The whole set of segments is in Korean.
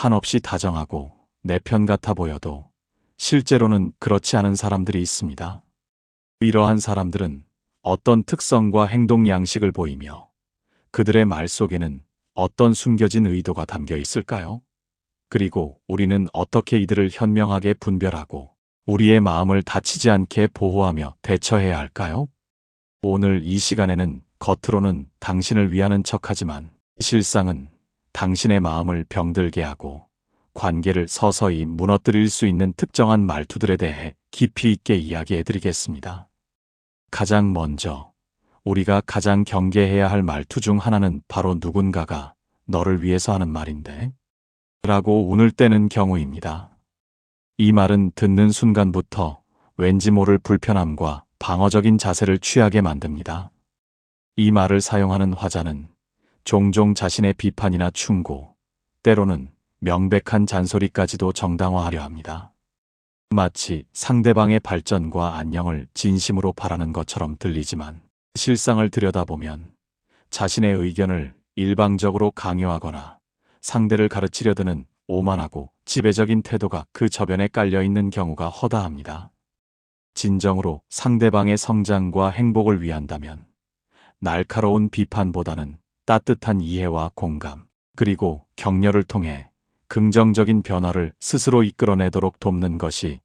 한없이 다정하고 내 편 같아 보여도 실제로는 그렇지 않은 사람들이 있습니다. 이러한 사람들은 어떤 특성과 행동 양식을 보이며 그들의 말 속에는 어떤 숨겨진 의도가 담겨 있을까요? 그리고 우리는 어떻게 이들을 현명하게 분별하고 우리의 마음을 다치지 않게 보호하며 대처해야 할까요? 오늘 이 시간에는 겉으로는 당신을 위하는 척하지만 실상은 당신의 마음을 병들게 하고 관계를 서서히 무너뜨릴 수 있는 특정한 말투들에 대해 깊이 있게 이야기해 드리겠습니다. 가장 먼저 우리가 가장 경계해야 할 말투 중 하나는 바로 누군가가 너를 위해서 하는 말인데 라고 운을 떼는 경우입니다. 이 말은 듣는 순간부터 왠지 모를 불편함과 방어적인 자세를 취하게 만듭니다. 이 말을 사용하는 화자는 종종 자신의 비판이나 충고, 때로는 명백한 잔소리까지도 정당화하려 합니다. 마치 상대방의 발전과 안녕을 진심으로 바라는 것처럼 들리지만 실상을 들여다보면 자신의 의견을 일방적으로 강요하거나 상대를 가르치려 드는 오만하고 지배적인 태도가 그 저변에 깔려있는 경우가 허다합니다. 진정으로 상대방의 성장과 행복을 위한다면 날카로운 비판보다는 따뜻한 이해와 공감, 그리고 격려를 통해 긍정적인 변화를 스스로 이끌어내도록 돕는 것이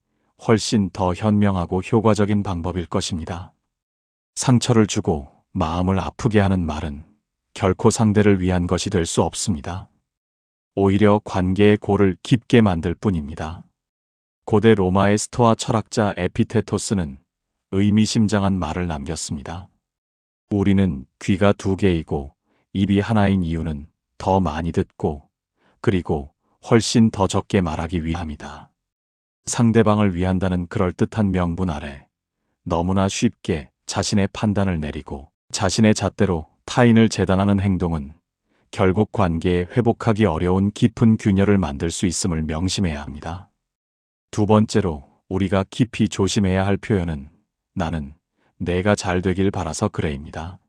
훨씬 더 현명하고 효과적인 방법일 것입니다. 상처를 주고 마음을 아프게 하는 말은 결코 상대를 위한 것이 될 수 없습니다. 오히려 관계의 골을 깊게 만들 뿐입니다. 고대 로마의 스토아 철학자 에피테토스는 의미심장한 말을 남겼습니다. 우리는 귀가 두 개이고 입이 하나인 이유는 더 많이 듣고 그리고 훨씬 더 적게 말하기 위함이다. 상대방을 위한다는 그럴듯한 명분 아래 너무나 쉽게 자신의 판단을 내리고 자신의 잣대로 타인을 재단하는 행동은 결국 관계에 회복하기 어려운 깊은 균열을 만들 수 있음을 명심해야 합니다. 두 번째로 우리가 깊이 조심해야 할 표현은 나는 내가 잘 되길 바라서 그래입니다.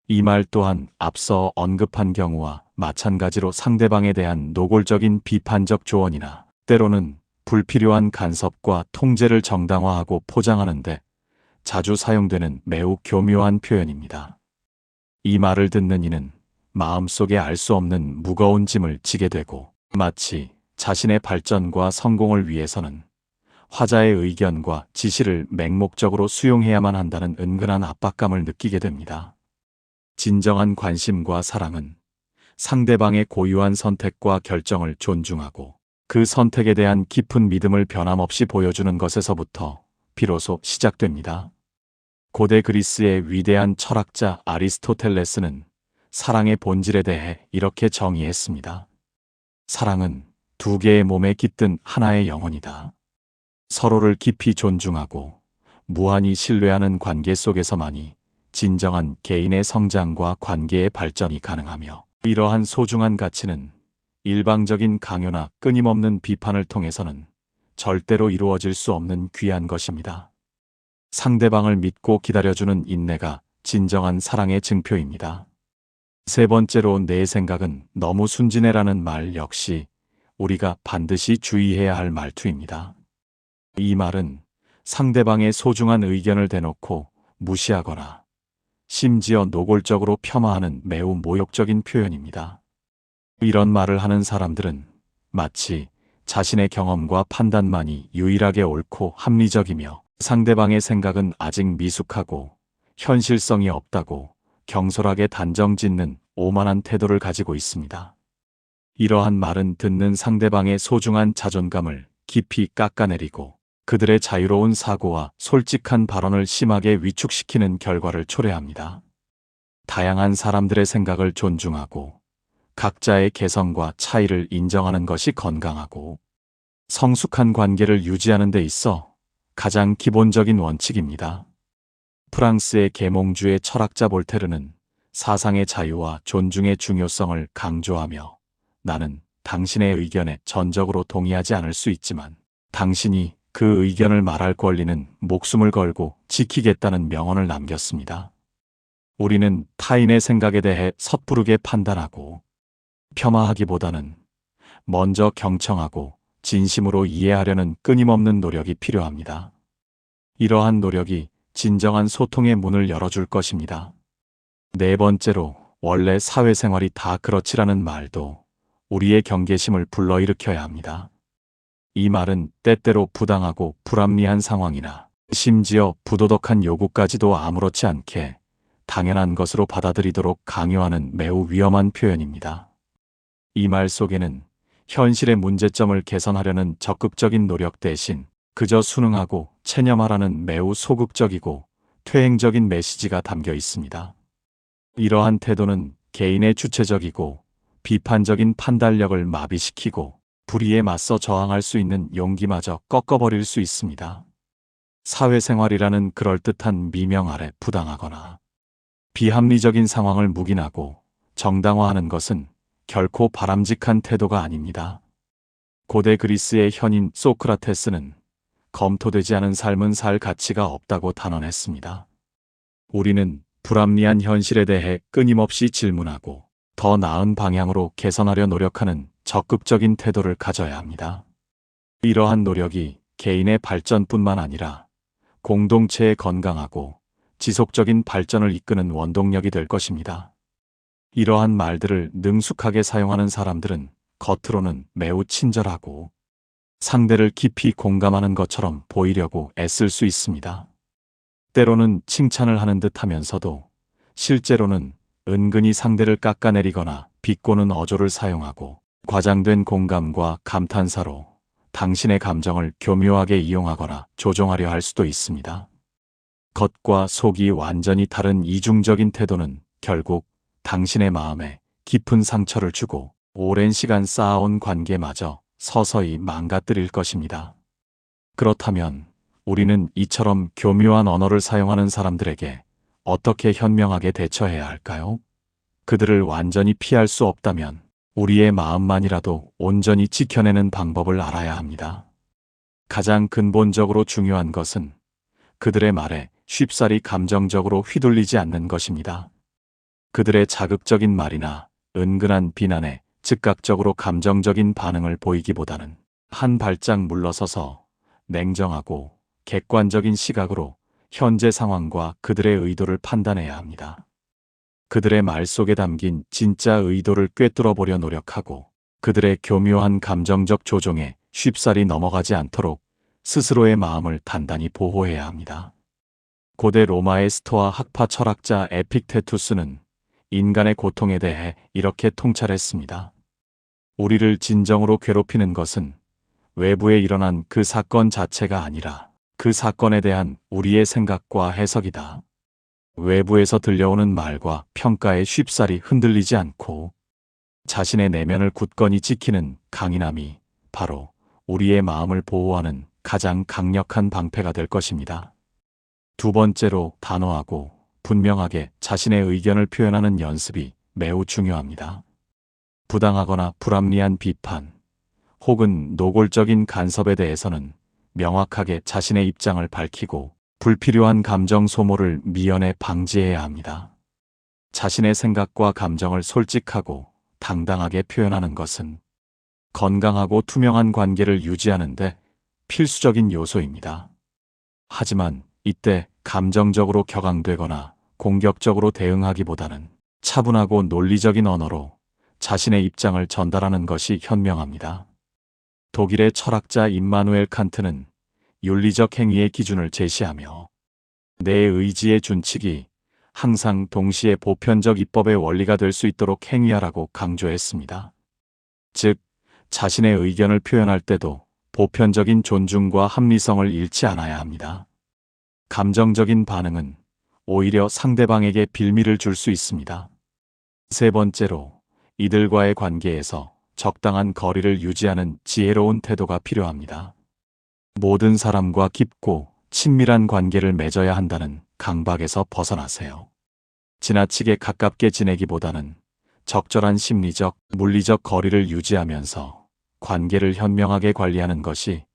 이 말 또한 앞서 언급한 경우와 마찬가지로 상대방에 대한 노골적인 비판적 조언이나 때로는 불필요한 간섭과 통제를 정당화하고 포장하는데 자주 사용되는 매우 교묘한 표현입니다. 이 말을 듣는 이는 마음속에 알 수 없는 무거운 짐을 지게 되고 마치 자신의 발전과 성공을 위해서는 화자의 의견과 지시를 맹목적으로 수용해야만 한다는 은근한 압박감을 느끼게 됩니다. 진정한 관심과 사랑은 상대방의 고유한 선택과 결정을 존중하고 그 선택에 대한 깊은 믿음을 변함없이 보여주는 것에서부터 비로소 시작됩니다. 고대 그리스의 위대한 철학자 아리스토텔레스는 사랑의 본질에 대해 이렇게 정의했습니다. 사랑은 두 개의 몸에 깃든 하나의 영혼이다. 서로를 깊이 존중하고 무한히 신뢰하는 관계 속에서만이 진정한 개인의 성장과 관계의 발전이 가능하며 이러한 소중한 가치는 일방적인 강요나 끊임없는 비판을 통해서는 절대로 이루어질 수 없는 귀한 것입니다. 상대방을 믿고 기다려주는 인내가 진정한 사랑의 증표입니다. 세 번째로 내 생각은 너무 순진해라는 말 역시 우리가 반드시 주의해야 할 말투입니다. 이 말은 상대방의 소중한 의견을 대놓고 무시하거나 심지어 노골적으로 폄하하는 매우 모욕적인 표현입니다. 이런 말을 하는 사람들은 마치 자신의 경험과 판단만이 유일하게 옳고 합리적이며 상대방의 생각은 아직 미숙하고 현실성이 없다고 경솔하게 단정짓는 오만한 태도를 가지고 있습니다. 이러한 말은 듣는 상대방의 소중한 자존감을 깊이 깎아내리고 그들의 자유로운 사고와 솔직한 발언을 심하게 위축시키는 결과를 초래합니다. 다양한 사람들의 생각을 존중하고 각자의 개성과 차이를 인정하는 것이 건강하고 성숙한 관계를 유지하는 데 있어 가장 기본적인 원칙입니다. 프랑스의 계몽주의 철학자 볼테르는 사상의 자유와 존중의 중요성을 강조하며 나는 당신의 의견에 전적으로 동의하지 않을 수 있지만 당신이 그 의견을 말할 권리는 목숨을 걸고 지키겠다는 명언을 남겼습니다. 우리는 타인의 생각에 대해 섣부르게 판단하고 폄하하기보다는 먼저 경청하고 진심으로 이해하려는 끊임없는 노력이 필요합니다. 이러한 노력이 진정한 소통의 문을 열어줄 것입니다. 네 번째로, 원래 사회생활이 다 그렇지라는 말도 우리의 경계심을 불러일으켜야 합니다. 이 말은 때때로 부당하고 불합리한 상황이나 심지어 부도덕한 요구까지도 아무렇지 않게 당연한 것으로 받아들이도록 강요하는 매우 위험한 표현입니다. 이 말 속에는 현실의 문제점을 개선하려는 적극적인 노력 대신 그저 순응하고 체념하라는 매우 소극적이고 퇴행적인 메시지가 담겨 있습니다. 이러한 태도는 개인의 주체적이고 비판적인 판단력을 마비시키고 불의에 맞서 저항할 수 있는 용기마저 꺾어버릴 수 있습니다. 사회생활이라는 그럴듯한 미명 아래 부당하거나 비합리적인 상황을 묵인하고 정당화하는 것은 결코 바람직한 태도가 아닙니다. 고대 그리스의 현인 소크라테스는 검토되지 않은 삶은 살 가치가 없다고 단언했습니다. 우리는 불합리한 현실에 대해 끊임없이 질문하고 더 나은 방향으로 개선하려 노력하는 적극적인 태도를 가져야 합니다. 이러한 노력이 개인의 발전뿐만 아니라 공동체의 건강하고 지속적인 발전을 이끄는 원동력이 될 것입니다. 이러한 말들을 능숙하게 사용하는 사람들은 겉으로는 매우 친절하고 상대를 깊이 공감하는 것처럼 보이려고 애쓸 수 있습니다. 때로는 칭찬을 하는 듯 하면서도 실제로는 은근히 상대를 깎아내리거나 비꼬는 어조를 사용하고 과장된 공감과 감탄사로 당신의 감정을 교묘하게 이용하거나 조종하려 할 수도 있습니다. 겉과 속이 완전히 다른 이중적인 태도는 결국 당신의 마음에 깊은 상처를 주고 오랜 시간 쌓아온 관계마저 서서히 망가뜨릴 것입니다. 그렇다면 우리는 이처럼 교묘한 언어를 사용하는 사람들에게 어떻게 현명하게 대처해야 할까요? 그들을 완전히 피할 수 없다면 우리의 마음만이라도 온전히 지켜내는 방법을 알아야 합니다. 가장 근본적으로 중요한 것은 그들의 말에 쉽사리 감정적으로 휘둘리지 않는 것입니다. 그들의 자극적인 말이나 은근한 비난에 즉각적으로 감정적인 반응을 보이기보다는 한 발짝 물러서서 냉정하고 객관적인 시각으로 현재 상황과 그들의 의도를 판단해야 합니다. 그들의 말 속에 담긴 진짜 의도를 꿰뚫어 보려 노력하고 그들의 교묘한 감정적 조종에 쉽사리 넘어가지 않도록 스스로의 마음을 단단히 보호해야 합니다. 고대 로마의 스토아 학파 철학자 에픽테투스는 인간의 고통에 대해 이렇게 통찰했습니다. 우리를 진정으로 괴롭히는 것은 외부에 일어난 그 사건 자체가 아니라 그 사건에 대한 우리의 생각과 해석이다. 외부에서 들려오는 말과 평가에 쉽사리 흔들리지 않고 자신의 내면을 굳건히 지키는 강인함이 바로 우리의 마음을 보호하는 가장 강력한 방패가 될 것입니다. 두 번째로, 단호하고 분명하게 자신의 의견을 표현하는 연습이 매우 중요합니다. 부당하거나 불합리한 비판 혹은 노골적인 간섭에 대해서는 명확하게 자신의 입장을 밝히고 불필요한 감정 소모를 미연에 방지해야 합니다. 자신의 생각과 감정을 솔직하고 당당하게 표현하는 것은 건강하고 투명한 관계를 유지하는 데 필수적인 요소입니다. 하지만 이때 감정적으로 격앙되거나 공격적으로 대응하기보다는 차분하고 논리적인 언어로 자신의 입장을 전달하는 것이 현명합니다. 독일의 철학자 임마누엘 칸트는 윤리적 행위의 기준을 제시하며 내 의지의 준칙이 항상 동시에 보편적 입법의 원리가 될 수 있도록 행위하라고 강조했습니다. 즉, 자신의 의견을 표현할 때도 보편적인 존중과 합리성을 잃지 않아야 합니다. 감정적인 반응은 오히려 상대방에게 빌미를 줄 수 있습니다. 세 번째로, 이들과의 관계에서 적당한 거리를 유지하는 지혜로운 태도가 필요합니다. 모든 사람과 깊고 친밀한 관계를 맺어야 한다는 강박에서 벗어나세요. 지나치게 가깝게 지내기보다는 적절한 심리적, 물리적 거리를 유지하면서 관계를 현명하게 관리하는 것이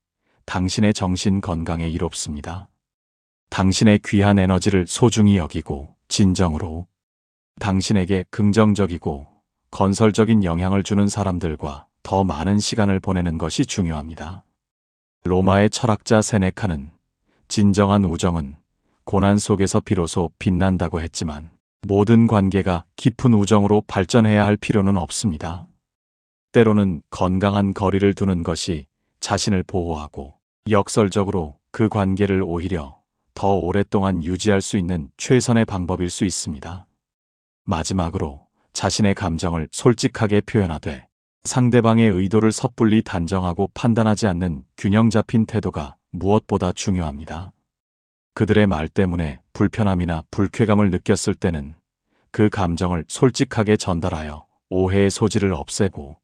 당신의 정신 건강에 이롭습니다. 당신의 귀한 에너지를 소중히 여기고 진정으로 당신에게 긍정적이고 건설적인 영향을 주는 사람들과 더 많은 시간을 보내는 것이 중요합니다. 로마의 철학자 세네카는 진정한 우정은 고난 속에서 비로소 빛난다고 했지만 모든 관계가 깊은 우정으로 발전해야 할 필요는 없습니다. 때로는 건강한 거리를 두는 것이 자신을 보호하고 역설적으로 그 관계를 오히려 더 오랫동안 유지할 수 있는 최선의 방법일 수 있습니다. 마지막으로 자신의 감정을 솔직하게 표현하되 상대방의 의도를 섣불리 단정하고 판단하지 않는 균형 잡힌 태도가 무엇보다 중요합니다. 그들의 말 때문에 불편함이나 불쾌감을 느꼈을 때는 그 감정을 솔직하게 전달하여 오해의 소지를 없애고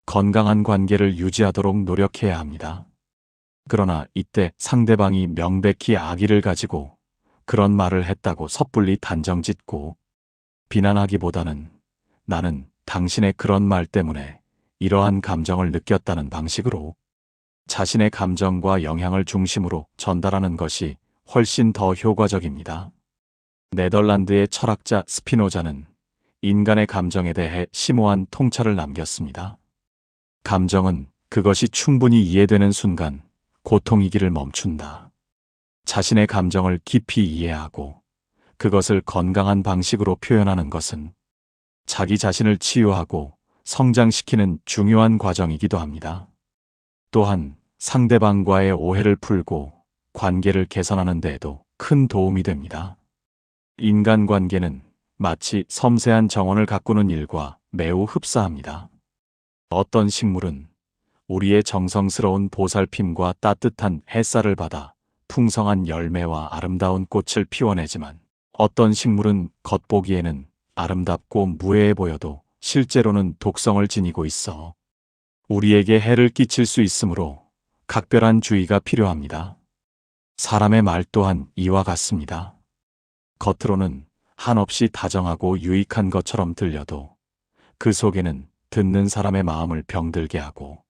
건강한 관계를 유지하도록 노력해야 합니다. 그러나 이때 상대방이 명백히 악의를 가지고 그런 말을 했다고 섣불리 단정짓고 비난하기보다는 나는 당신의 그런 말 때문에 이러한 감정을 느꼈다는 방식으로 자신의 감정과 영향을 중심으로 전달하는 것이 훨씬 더 효과적입니다. 네덜란드의 철학자 스피노자는 인간의 감정에 대해 심오한 통찰을 남겼습니다. 감정은 그것이 충분히 이해되는 순간 고통이기를 멈춘다. 자신의 감정을 깊이 이해하고 그것을 건강한 방식으로 표현하는 것은 자기 자신을 치유하고 성장시키는 중요한 과정이기도 합니다. 또한 상대방과의 오해를 풀고 관계를 개선하는 데에도 큰 도움이 됩니다. 인간관계는 마치 섬세한 정원을 가꾸는 일과 매우 흡사합니다. 어떤 식물은 우리의 정성스러운 보살핌과 따뜻한 햇살을 받아 풍성한 열매와 아름다운 꽃을 피워내지만 어떤 식물은 겉보기에는 아름답고 무해해 보여도 실제로는 독성을 지니고 있어 우리에게 해를 끼칠 수 있으므로 각별한 주의가 필요합니다. 사람의 말 또한 이와 같습니다. 겉으로는 한없이 다정하고 유익한 것처럼 들려도 그 속에는 듣는 사람의 마음을 병들게 하고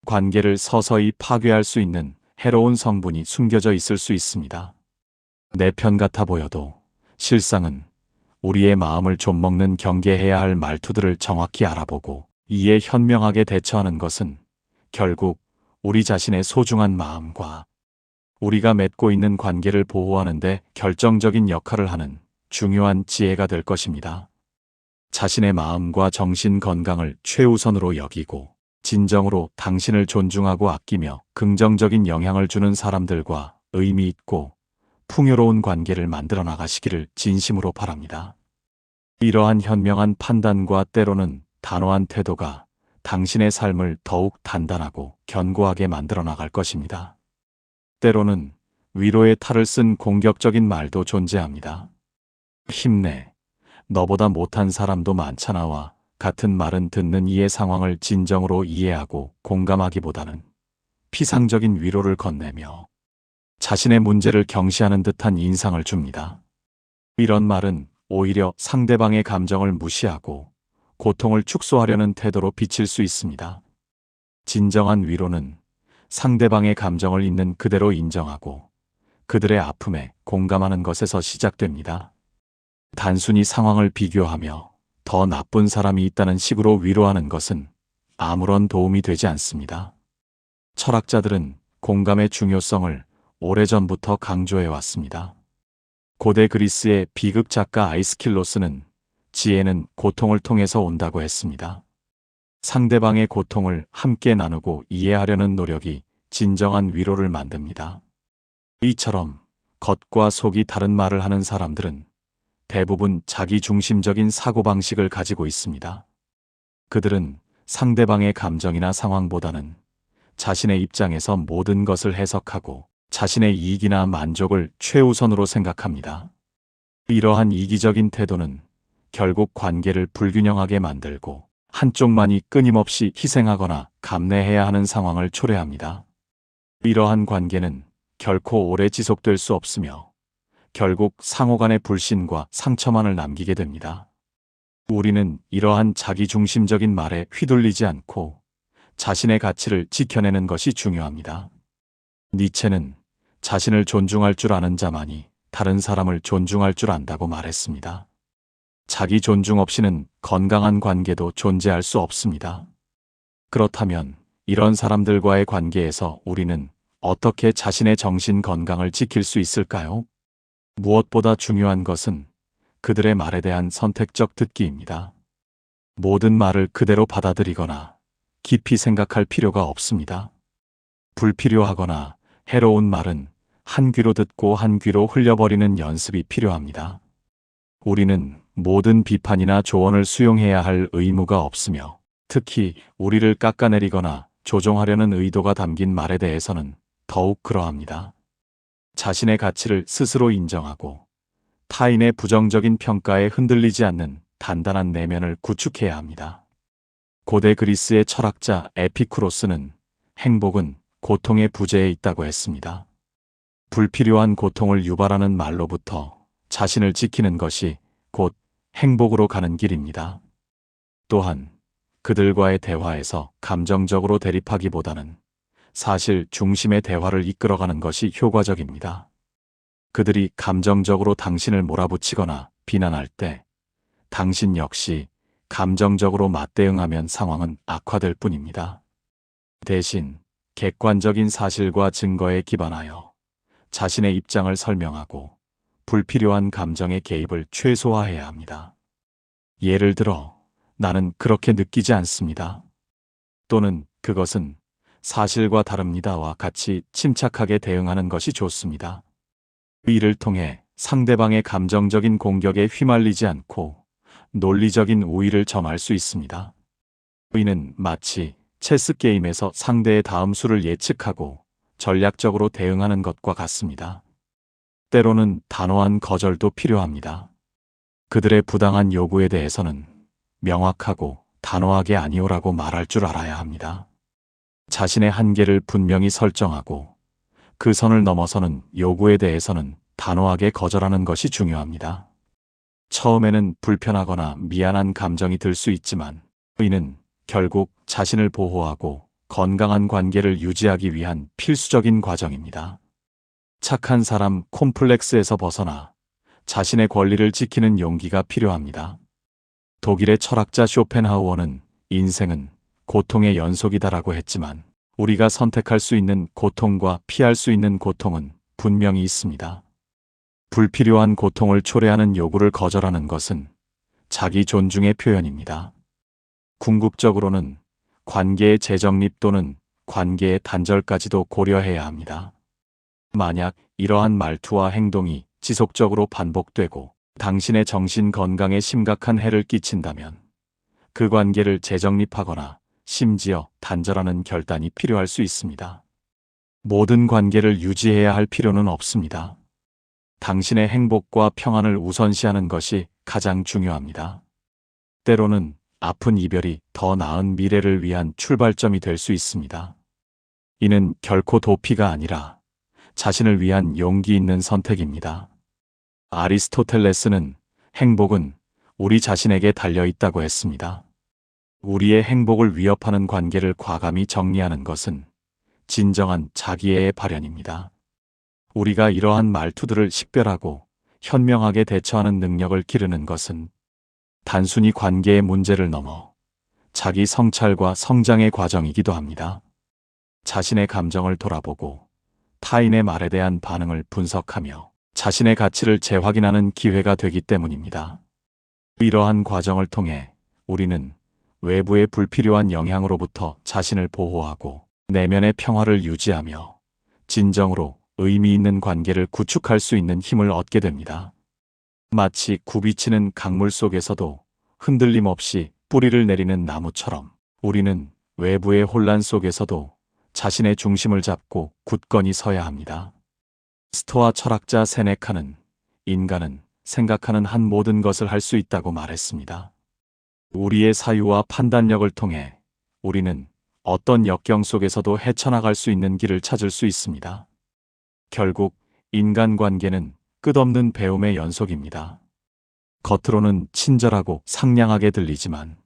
관계를 서서히 파괴할 수 있는 해로운 성분이 숨겨져 있을 수 있습니다. 내 편 같아 보여도 실상은 우리의 마음을 좀먹는 경계해야 할 말투들을 정확히 알아보고 이에 현명하게 대처하는 것은 결국 우리 자신의 소중한 마음과 우리가 맺고 있는 관계를 보호하는 데 결정적인 역할을 하는 중요한 지혜가 될 것입니다. 자신의 마음과 정신 건강을 최우선으로 여기고 진정으로 당신을 존중하고 아끼며 긍정적인 영향을 주는 사람들과 의미 있고 풍요로운 관계를 만들어 나가시기를 진심으로 바랍니다. 이러한 현명한 판단과 때로는 단호한 태도가 당신의 삶을 더욱 단단하고 견고하게 만들어 나갈 것입니다. 때로는 위로의 탈을 쓴 공격적인 말도 존재합니다. 힘내. 너보다 못한 사람도 많잖아와 같은 말은 듣는 이의 상황을 진정으로 이해하고 공감하기보다는 피상적인 위로를 건네며 자신의 문제를 경시하는 듯한 인상을 줍니다. 이런 말은 오히려 상대방의 감정을 무시하고 고통을 축소하려는 태도로 비칠 수 있습니다. 진정한 위로는 상대방의 감정을 있는 그대로 인정하고 그들의 아픔에 공감하는 것에서 시작됩니다. 단순히 상황을 비교하며 더 나쁜 사람이 있다는 식으로 위로하는 것은 아무런 도움이 되지 않습니다. 철학자들은 공감의 중요성을 오래전부터 강조해 왔습니다. 고대 그리스의 비극 작가 아이스킬로스는 지혜는 고통을 통해서 온다고 했습니다. 상대방의 고통을 함께 나누고 이해하려는 노력이 진정한 위로를 만듭니다. 이처럼 겉과 속이 다른 말을 하는 사람들은 대부분 자기중심적인 사고방식을 가지고 있습니다. 그들은 상대방의 감정이나 상황보다는 자신의 입장에서 모든 것을 해석하고 자신의 이익이나 만족을 최우선으로 생각합니다. 이러한 이기적인 태도는 결국 관계를 불균형하게 만들고 한쪽만이 끊임없이 희생하거나 감내해야 하는 상황을 초래합니다. 이러한 관계는 결코 오래 지속될 수 없으며 결국 상호간의 불신과 상처만을 남기게 됩니다. 우리는 이러한 자기중심적인 말에 휘둘리지 않고 자신의 가치를 지켜내는 것이 중요합니다. 니체는 자신을 존중할 줄 아는 자만이 다른 사람을 존중할 줄 안다고 말했습니다. 자기 존중 없이는 건강한 관계도 존재할 수 없습니다. 그렇다면 이런 사람들과의 관계에서 우리는 어떻게 자신의 정신 건강을 지킬 수 있을까요? 무엇보다 중요한 것은 그들의 말에 대한 선택적 듣기입니다. 모든 말을 그대로 받아들이거나 깊이 생각할 필요가 없습니다. 불필요하거나 해로운 말은 한 귀로 듣고 한 귀로 흘려버리는 연습이 필요합니다. 우리는 모든 비판이나 조언을 수용해야 할 의무가 없으며, 특히 우리를 깎아내리거나 조종하려는 의도가 담긴 말에 대해서는 더욱 그러합니다. 자신의 가치를 스스로 인정하고 타인의 부정적인 평가에 흔들리지 않는 단단한 내면을 구축해야 합니다. 고대 그리스의 철학자 에피쿠로스는 행복은 고통의 부재에 있다고 했습니다. 불필요한 고통을 유발하는 말로부터 자신을 지키는 것이 곧 행복으로 가는 길입니다. 또한 그들과의 대화에서 감정적으로 대립하기보다는 사실 중심의 대화를 이끌어가는 것이 효과적입니다. 그들이 감정적으로 당신을 몰아붙이거나 비난할 때 당신 역시 감정적으로 맞대응하면 상황은 악화될 뿐입니다. 대신 객관적인 사실과 증거에 기반하여 자신의 입장을 설명하고 불필요한 감정의 개입을 최소화해야 합니다. 예를 들어, 나는 그렇게 느끼지 않습니다. 또는 그것은 사실과 다릅니다와 같이 침착하게 대응하는 것이 좋습니다. 이를 통해 상대방의 감정적인 공격에 휘말리지 않고 논리적인 우위를 점할 수 있습니다. 이는 마치 체스 게임에서 상대의 다음 수를 예측하고 전략적으로 대응하는 것과 같습니다. 때로는 단호한 거절도 필요합니다. 그들의 부당한 요구에 대해서는 명확하고 단호하게 아니오라고 말할 줄 알아야 합니다. 자신의 한계를 분명히 설정하고 그 선을 넘어서는 요구에 대해서는 단호하게 거절하는 것이 중요합니다. 처음에는 불편하거나 미안한 감정이 들 수 있지만 이는 결국 자신을 보호하고 건강한 관계를 유지하기 위한 필수적인 과정입니다. 착한 사람 콤플렉스에서 벗어나 자신의 권리를 지키는 용기가 필요합니다. 독일의 철학자 쇼펜하우어는 인생은 고통의 연속이다라고 했지만 우리가 선택할 수 있는 고통과 피할 수 있는 고통은 분명히 있습니다. 불필요한 고통을 초래하는 요구를 거절하는 것은 자기 존중의 표현입니다. 궁극적으로는 관계의 재정립 또는 관계의 단절까지도 고려해야 합니다. 만약 이러한 말투와 행동이 지속적으로 반복되고 당신의 정신 건강에 심각한 해를 끼친다면 그 관계를 재정립하거나 심지어 단절하는 결단이 필요할 수 있습니다. 모든 관계를 유지해야 할 필요는 없습니다. 당신의 행복과 평안을 우선시하는 것이 가장 중요합니다. 때로는 아픈 이별이 더 나은 미래를 위한 출발점이 될 수 있습니다. 이는 결코 도피가 아니라 자신을 위한 용기 있는 선택입니다. 아리스토텔레스는 행복은 우리 자신에게 달려 있다고 했습니다. 우리의 행복을 위협하는 관계를 과감히 정리하는 것은 진정한 자기애의 발현입니다. 우리가 이러한 말투들을 식별하고 현명하게 대처하는 능력을 기르는 것은 단순히 관계의 문제를 넘어 자기 성찰과 성장의 과정이기도 합니다. 자신의 감정을 돌아보고 타인의 말에 대한 반응을 분석하며 자신의 가치를 재확인하는 기회가 되기 때문입니다. 이러한 과정을 통해 우리는 외부의 불필요한 영향으로부터 자신을 보호하고 내면의 평화를 유지하며 진정으로 의미 있는 관계를 구축할 수 있는 힘을 얻게 됩니다. 마치 굽이치는 강물 속에서도 흔들림 없이 뿌리를 내리는 나무처럼 우리는 외부의 혼란 속에서도 자신의 중심을 잡고 굳건히 서야 합니다. 스토아 철학자 세네카는 인간은 생각하는 한 모든 것을 할 수 있다고 말했습니다. 우리의 사유와 판단력을 통해 우리는 어떤 역경 속에서도 헤쳐나갈 수 있는 길을 찾을 수 있습니다. 결국 인간관계는 끝없는 배움의 연속입니다. 겉으로는 친절하고 상냥하게 들리지만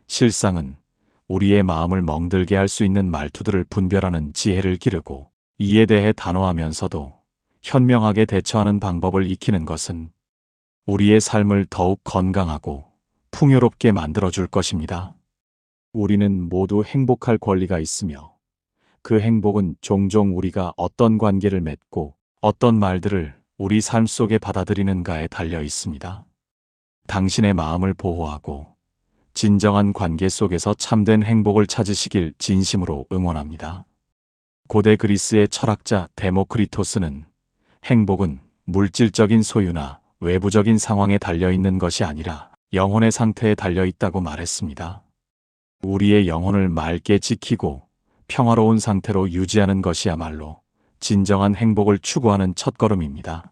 실상은 우리의 마음을 멍들게 할 수 있는 말투들을 분별하는 지혜를 기르고 이에 대해 단호하면서도 현명하게 대처하는 방법을 익히는 것은 우리의 삶을 더욱 건강하고 풍요롭게 만들어줄 것입니다. 우리는 모두 행복할 권리가 있으며 그 행복은 종종 우리가 어떤 관계를 맺고 어떤 말들을 우리 삶 속에 받아들이는가에 달려 있습니다. 당신의 마음을 보호하고 진정한 관계 속에서 참된 행복을 찾으시길 진심으로 응원합니다. 고대 그리스의 철학자 데모크리토스는 행복은 물질적인 소유나 외부적인 상황에 달려 있는 것이 아니라 영혼의 상태에 달려 있다고 말했습니다. 우리의 영혼을 맑게 지키고 평화로운 상태로 유지하는 것이야말로 진정한 행복을 추구하는 첫걸음입니다.